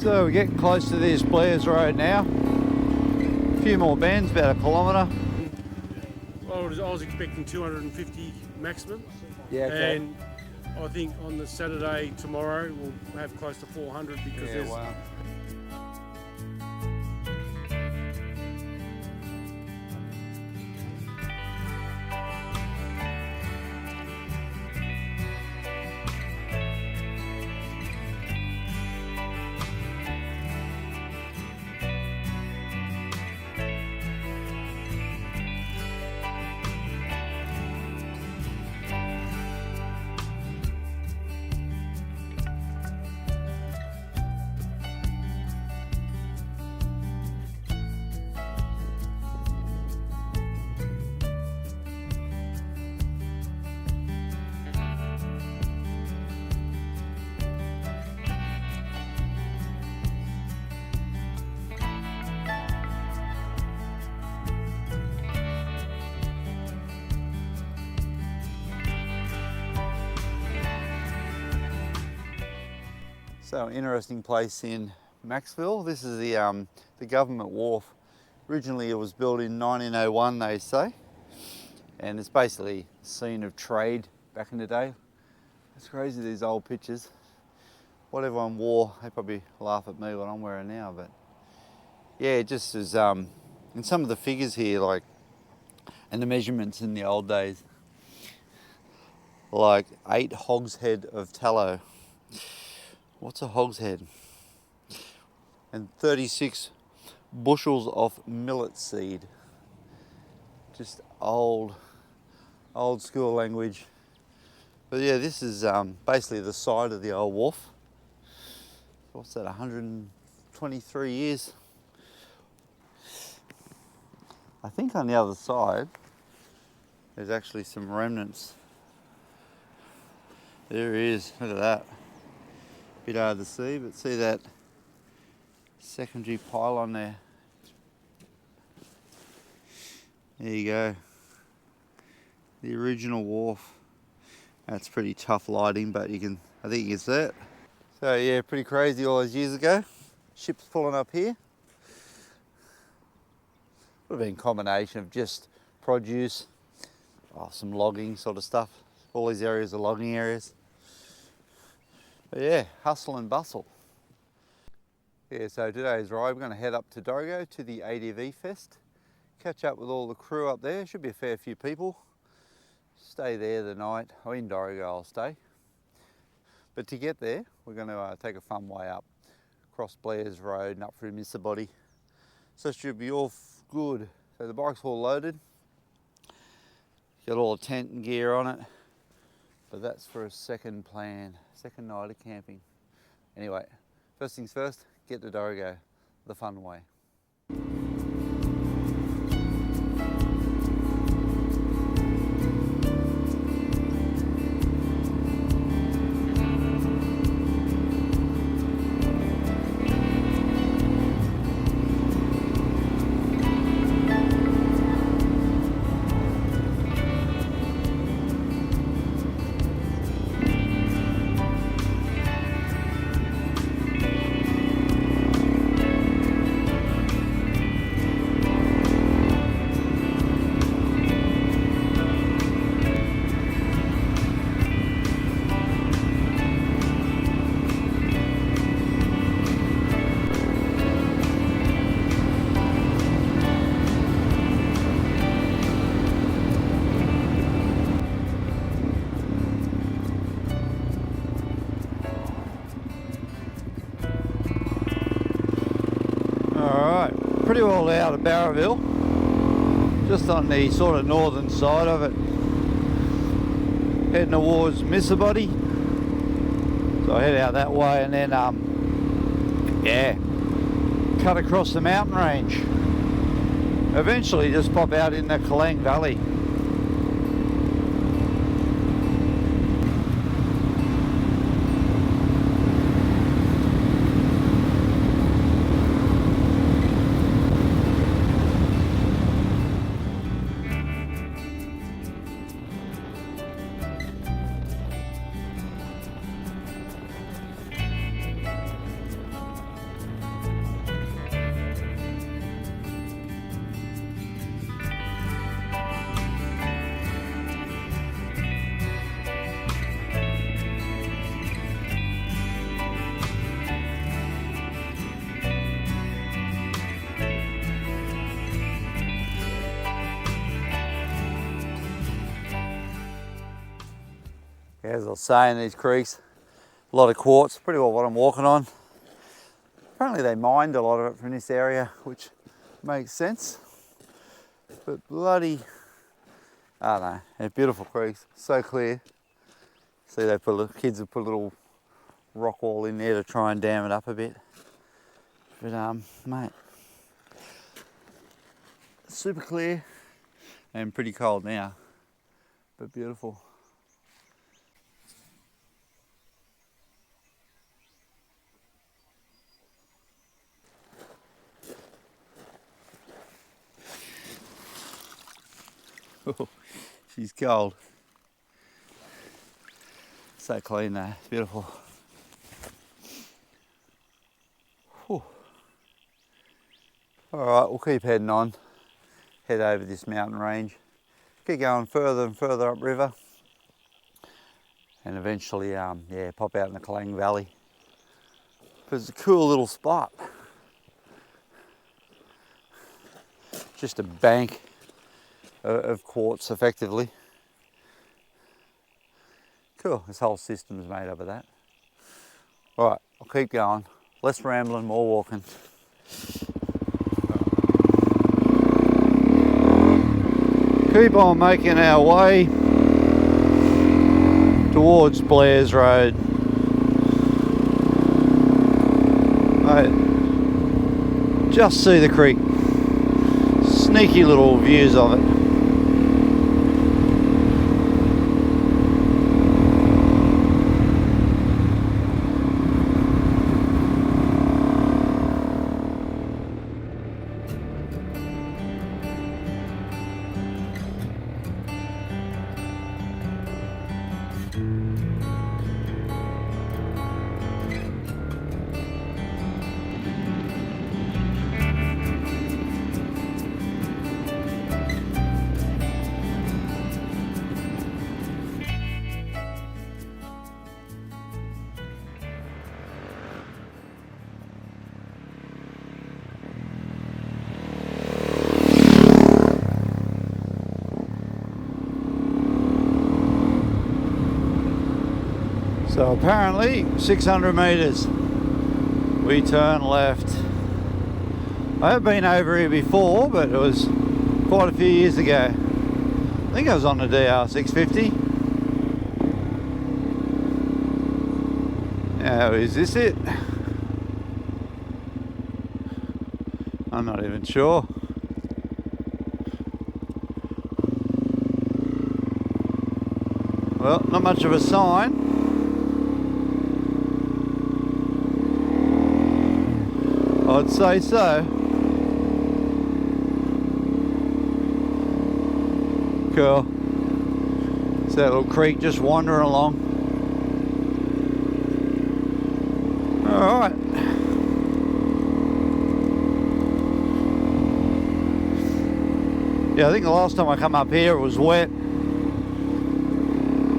So we're getting close to this Blair's Road now. A few more bends, about a kilometre. I was expecting 250 maximum. Yeah, okay. And I think on the Saturday tomorrow we'll have close to 400 because Yeah, there's wow. So interesting place in Macksville. This is the government wharf. Originally it was built in 1901, they say, and it's basically a scene of trade back in the day. It's crazy, these old pictures. What everyone wore, they probably laugh at me what I'm wearing now, but yeah, it just is, in some of the figures here, like, and the measurements in the old days, like 8 hogshead of tallow. What's a hogshead? And 36 bushels of millet seed. Just old school language. But yeah, this is basically the side of the old wharf. What's that, 123 years? I think on the other side, there's actually some remnants. There it is, look at that. Bit hard to see, but see that secondary pylon there. There you go. The original wharf. That's pretty tough lighting, but I think you can see it. So yeah, pretty crazy all those years ago. Ships pulling up here. Would have been a combination of just produce, some logging sort of stuff. All these areas are logging areas. But yeah, hustle and bustle. Yeah, so today's ride, we're going to head up to Dorrigo to the ADV Fest. Catch up with all the crew up there. Should be a fair few people. Stay there the night. Oh, in Dorrigo I'll stay. But to get there, we're going to take a fun way up. Across Blair's Road and up through Missabody. So it should be all good. So the bike's all loaded. Got all the tent and gear on it. But that's for a second night of camping. Anyway, first things first, get to Dorrigo the fun way. Pretty well out of Barraville, just on the sort of northern side of it, heading towards Missabody. So I head out that way and then yeah, cut across the mountain range, eventually just pop out in the Kalang Valley. Yeah, as I was saying, these creeks, a lot of quartz, pretty well what I'm walking on. Apparently they mined a lot of it from this area, which makes sense. But bloody, I don't know, they're beautiful creeks, so clear. See, they kids have put a little rock wall in there to try and dam it up a bit. But mate, super clear and pretty cold now, but beautiful. She's cold. So clean though, it's beautiful. Whew. All right, we'll keep heading on. Head over this mountain range. Keep going further and further upriver. And eventually, yeah, pop out in the Klang Valley. It's a cool little spot. Just a bank of quartz, effectively. Cool, this whole system is made up of that. All right, I'll keep going. Less rambling, more walking. Keep on making our way towards Blair's Road. Mate, just see the creek. Sneaky little views of it. So apparently 600 metres, we turn left. I have been over here before, but it was quite a few years ago. I think I was on the DR650. Now, is this it? I'm not even sure. Well, not much of a sign. I'd say so. Cool. It's that little creek just wandering along. Alright. Yeah, I think the last time I come up here it was wet.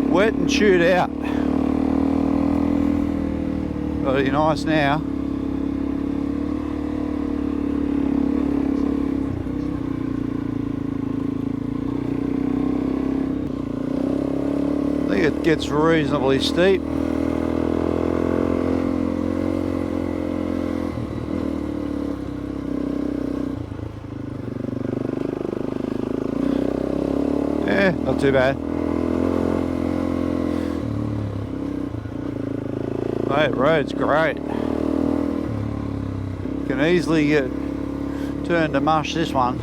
Wet and chewed out. Pretty nice now. It gets reasonably steep. Yeah, not too bad. Mate, road's great. Can easily get turned to mush this one.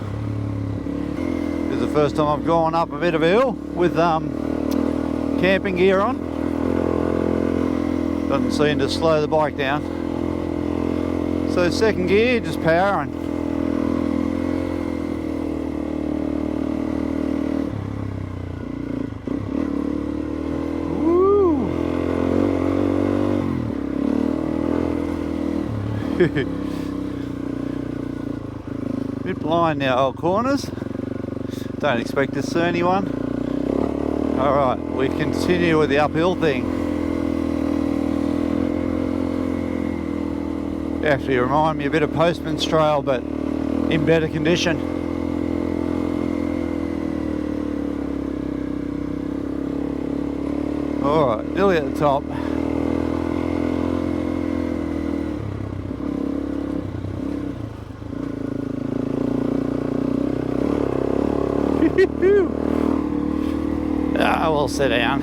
This is the first time I've gone up a bit of a hill with camping gear on. Doesn't seem to slow the bike down. So second gear, just powering. Woo! Bit blind now, old corners. Don't expect to see anyone. Alright, we continue with the uphill thing. You actually remind me a bit of Postman's Trail, but in better condition. Alright. Nearly at the top. Ah, we'll sit down.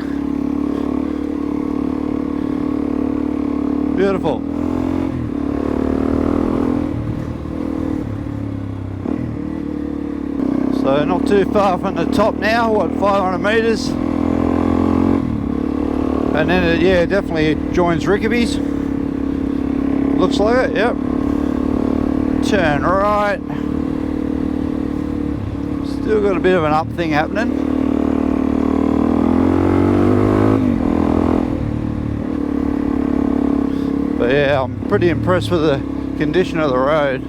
Beautiful. So not too far from the top now, what, 500 metres? And then it, yeah, definitely joins Rickaby's. Looks like it, yep. Turn right. Still got a bit of an up thing happening. But yeah, I'm pretty impressed with the condition of the road.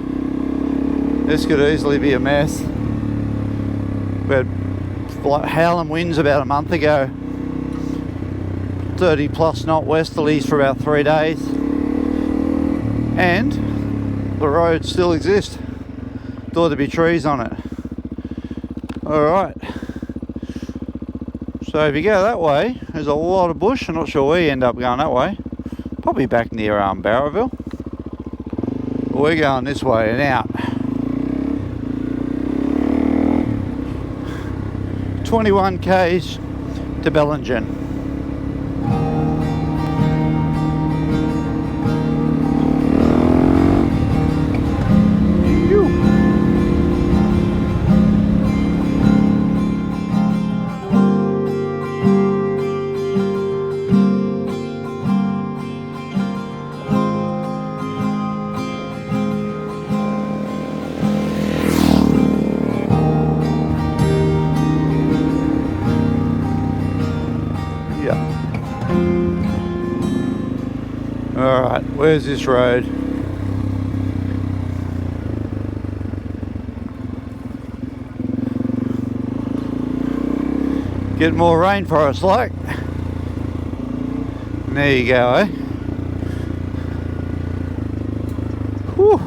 This could easily be a mess. We had howling winds about a month ago. 30 plus knot westerlies for about 3 days. And the road still exists. Thought there'd be trees on it. Alright. So if you go that way, there's a lot of bush. I'm not sure where you end up going that way. Probably back near Barrowville. But we're going this way and out. 21 k's to Bellingen. Alright, where's this road? Get more rainforest like. There you go, eh? Whew.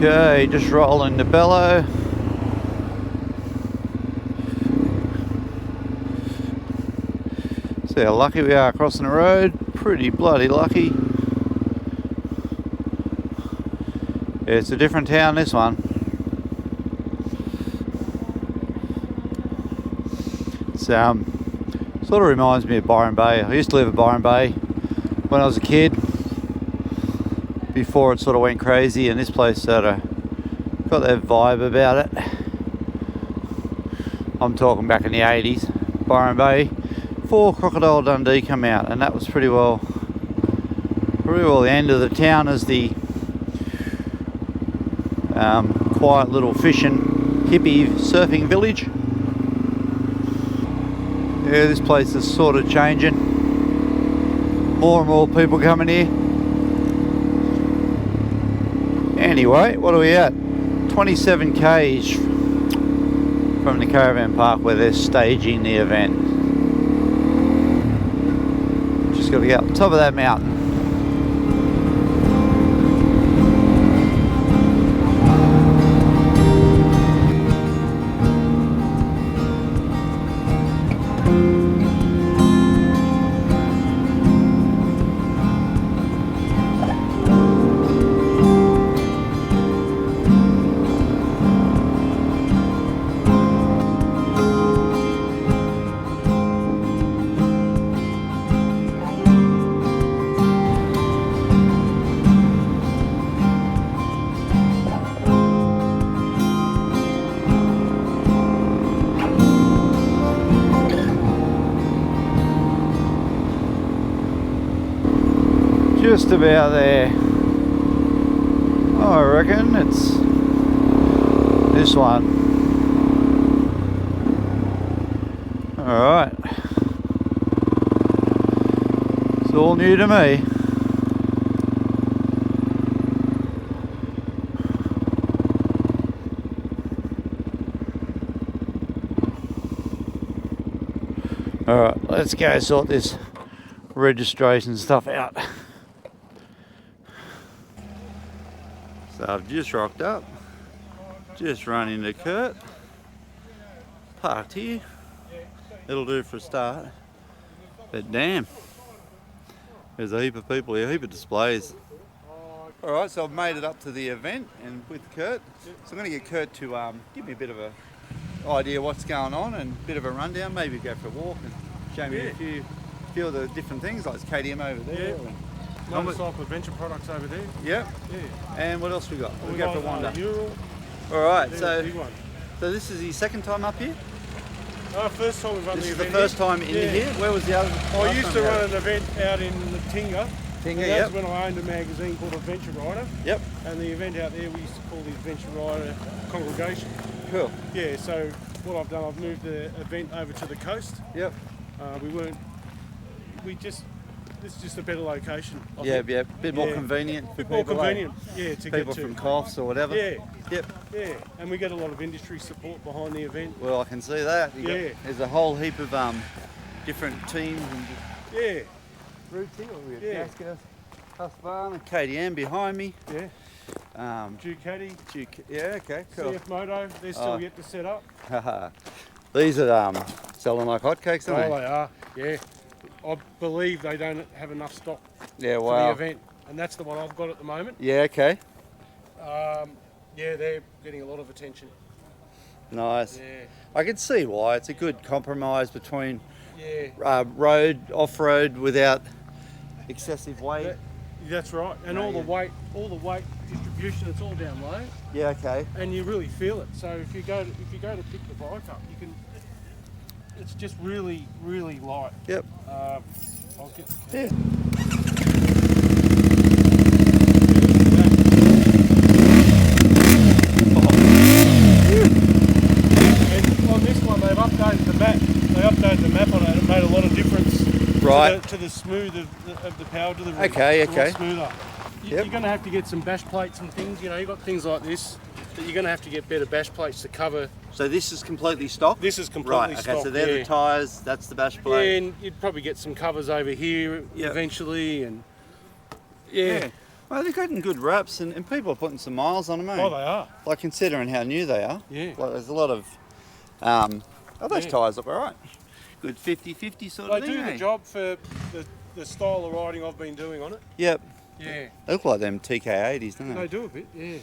Okay, just rolling the bellow. See how lucky we are crossing the road. Pretty bloody lucky. Yeah, it's a different town, this one. It's sort of reminds me of Byron Bay. I used to live at Byron Bay when I was a kid, before it sort of went crazy, and this place sort of got that vibe about it. I'm talking back in the 80s, Byron Bay, before Crocodile Dundee come out, and that was pretty well the end of the town as the quiet little fishing, hippie surfing village. Yeah, this place is sort of changing. More and more people coming here. Anyway, what are we at? 27 k's from the caravan park where they're staging the event. Just got to get up the top of that mountain. just about there. I reckon it's this one. Alright. It's all new to me. Alright, let's go sort this registration stuff out. So I've just rocked up, just run into Kurt, parked here. It'll do for a start, but damn, there's a heap of people here, a heap of displays. Alright, so I've made it up to the event and with Kurt, so I'm going to get Kurt to give me a bit of a idea what's going on and a bit of a rundown, maybe go for a walk and show me a few of the different things like KTM over there. Yeah. Motorcycle adventure products over there. Yep. Yeah. And what else we got? We go got for a wander. Ural. Alright, So this is the second time up here? First time we've run This the is event. the first time in here? Where was the other? I used to run an event out in Tinga. Tinga, That's yep. when I owned a magazine called Adventure Rider. Yep. And the event out there we used to call the Adventure Rider Congregation. Cool. Yeah, so what I've done, I've moved the event over to the coast. Yep. It's just a better location. Yeah, a bit more convenient for bit people. more convenient, to people get to. from coughs or whatever. Yeah. Yep. Yeah, and we get a lot of industry support behind the event. Well, I can see that. There's a whole heap of different teams and Yeah. routing. We got Yeah. Gasca, Husqvarna, KTM behind me. Yeah. Ducati, Yeah, okay, cool. CF Moto, they're still yet to set up. These are selling like hotcakes, aren't Oh, they are, yeah. I believe they don't have enough stock Yeah, for wow. the event, and that's the one I've got at the moment. Yeah, okay. Yeah, they're getting a lot of attention. Nice. Yeah. I can see why. It's a good compromise between Yeah. road, off-road without excessive weight. That's right, and all the weight distribution, it's all down low, Yeah, okay. and you really feel it. So if you go to pick the bike up, you can. It's just really, really light. Yep. I'll get the key. Yeah. And on this one, they've updated the map. They updated the map on it, and it made a lot of difference. Right. To the smooth of the power delivery. Okay, It's a lot okay. smoother. You're going to have to get some bash plates and things. You know, you've got things like this that you're going to have to get better bash plates to cover. So this is completely stock? This is completely stock. Okay, so they're the tyres, that's the bash plate. Yeah, and you'd probably get some covers over here eventually, and Yeah. Well, they're getting good wraps, and people are putting some miles on them, eh? Oh, they are. Like, considering how new they are. Yeah. Like, there's a lot of... those tyres look all right. Good 50-50 sort of They thing, do the job for the style of riding I've been doing on it. Yep. Yeah. They look like them TK80s, don't they? They do a bit, yeah.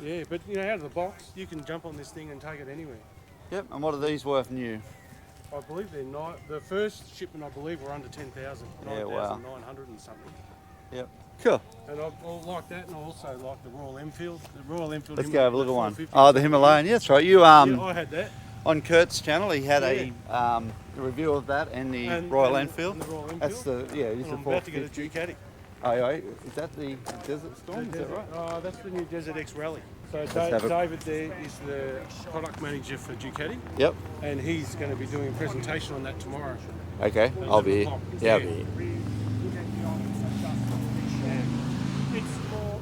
Yeah, but you know, out of the box, you can jump on this thing and take it anywhere. Yep, and what are these worth new? I believe they're the first shipment, I believe, were under 10,000, Yeah, wow. 9,900 and something. Yep. Cool. And I like that, and I also like the Royal Enfield. The Royal Enfield. Let's go have a look at one. 450. Oh, the Himalayan. Yeah, that's right. You Yeah, I had that. on Kurt's channel, he had a review of that and the Royal Enfield. And the Royal Enfield. That's the And I'm about to get a Ducati. Oh, yeah. Is that the Desert Storm? Is that right? That's the new Desert X Rally. So have a- David there is the product manager for Ducati, Yep. and he's going to be doing a presentation on that tomorrow. Okay, I'll be here. 11 o'clock. Yeah, I'll Yeah. be here. It's more,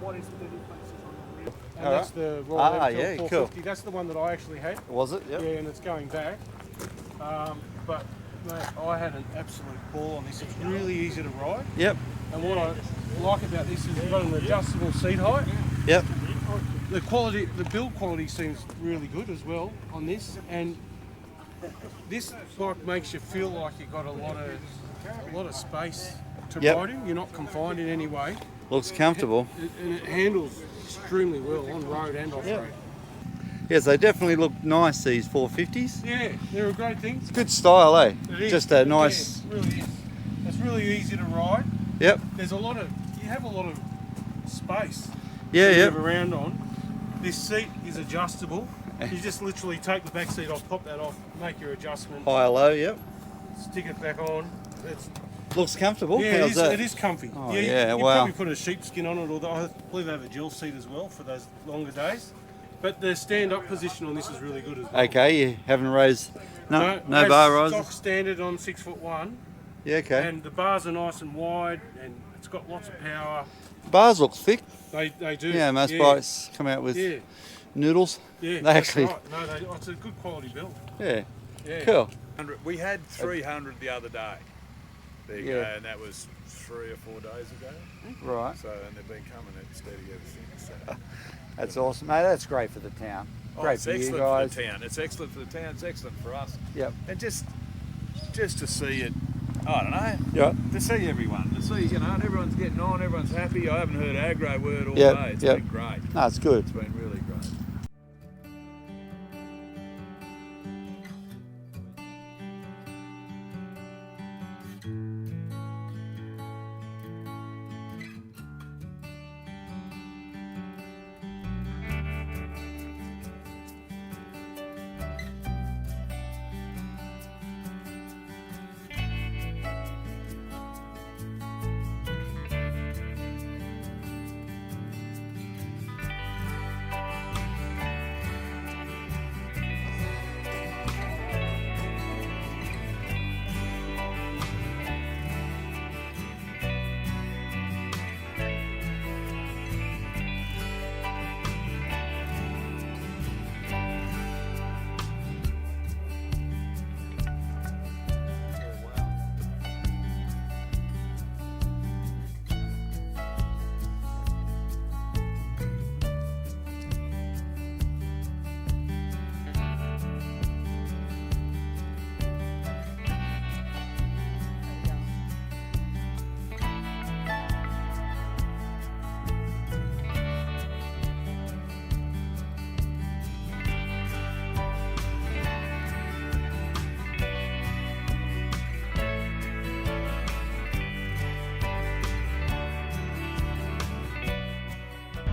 what is the differences on the wheel? And All that's right. the Royal Ah, Enfield yeah, cool. 450. That's the one that I actually had. Was it? Yep. Yeah, and it's going back. But mate, I had an absolute ball on this. It's really easy to ride. Yep. And what I like about this is you've got an adjustable seat height. Yep. The quality, the build quality seems really good as well on this, and this bike makes you feel like you've got a lot of space to Yep. ride in. You're not confined in any way, Looks comfortable. and it handles extremely well on road and off road. Yes, they definitely look nice, these 450s. Yeah, they're a great thing. It's good style, eh? It is. Just a nice... Yeah, it really is. It's really easy to ride. Yep. You have a lot of space Yeah, to yeah. move around on. This seat is adjustable. You just literally take the back seat off, pop that off, make your adjustment, High, low, yep. stick it back on. Looks comfortable. Yeah, How's that? it is comfy. Oh, you yeah, you wow. probably put a sheepskin on it, or I believe they have a gel seat as well for those longer days. But the stand-up position on this is really good as well. Okay, you haven't raised. No has bar rises. Stock standard on 6'1", Yeah, okay. and the bars are nice and wide, and it's got lots of power. Bars look thick. They do. Yeah, most bikes come out with noodles. Yeah, They that's actually. right. No, it's a good quality build. Yeah. Yeah. Cool. We had 300 the other day. There you Yeah. go, and that was 3 or 4 days ago. Right. So, and they've been coming steady ever since. So. That's awesome, mate. That's great for the town. Great It's for you excellent guys. for the town. It's excellent for the town. It's excellent for us. Yep. And just to see it, I don't know. Yep. To see everyone, to see and everyone's getting on, everyone's happy. I haven't heard aggro word all Yep, day. It's yep. been great. No, it's good. It's been really great.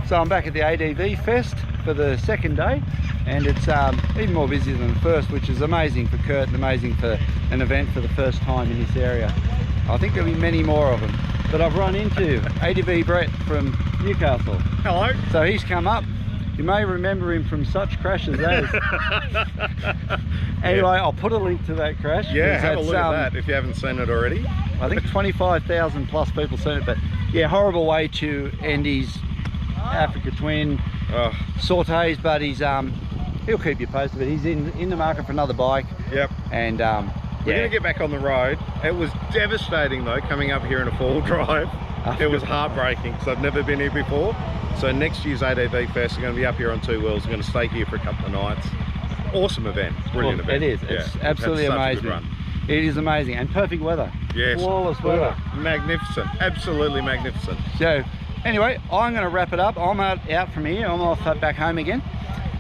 So I'm back at the ADV Fest for the second day, and it's even more busy than the first, which is amazing for Kurt and amazing for an event for the first time in this area. I think there'll be many more of them. But I've run into ADV Brett from Newcastle. Hello. So he's come up. You may remember him from such crashes as. Anyway, I'll put a link to that crash. Yeah, because have a that's, look at that if you haven't seen it already. I think 25,000 plus people seen it, but yeah, horrible way to end his Africa Twin Oh, sautés, but he'll keep you posted. But he's in the market for another bike, yep. and We're yeah, going to get back on the road. It was devastating though, coming up here in a four-wheel drive. It was heartbreaking because I've never been here before. So next year's ADV Fest, we're going to be up here on two wheels. We're going to stay here for a couple of nights. Awesome event, brilliant event. It is. Yeah, It's we've absolutely had such a amazing. good run. It is amazing, and perfect weather. Yes. Flawless weather. Magnificent, absolutely magnificent. So anyway, I'm going to wrap it up. I'm out from here. I'm off back home again.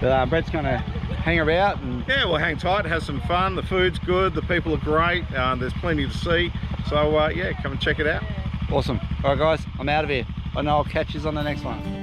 But Brett's going to hang about and Yeah, we'll hang tight, have some fun. The food's good, the people are great. There's plenty to see. So yeah, come and check it out. awesome. All right, guys, I'm out of here. I know I'll catch you on the next one.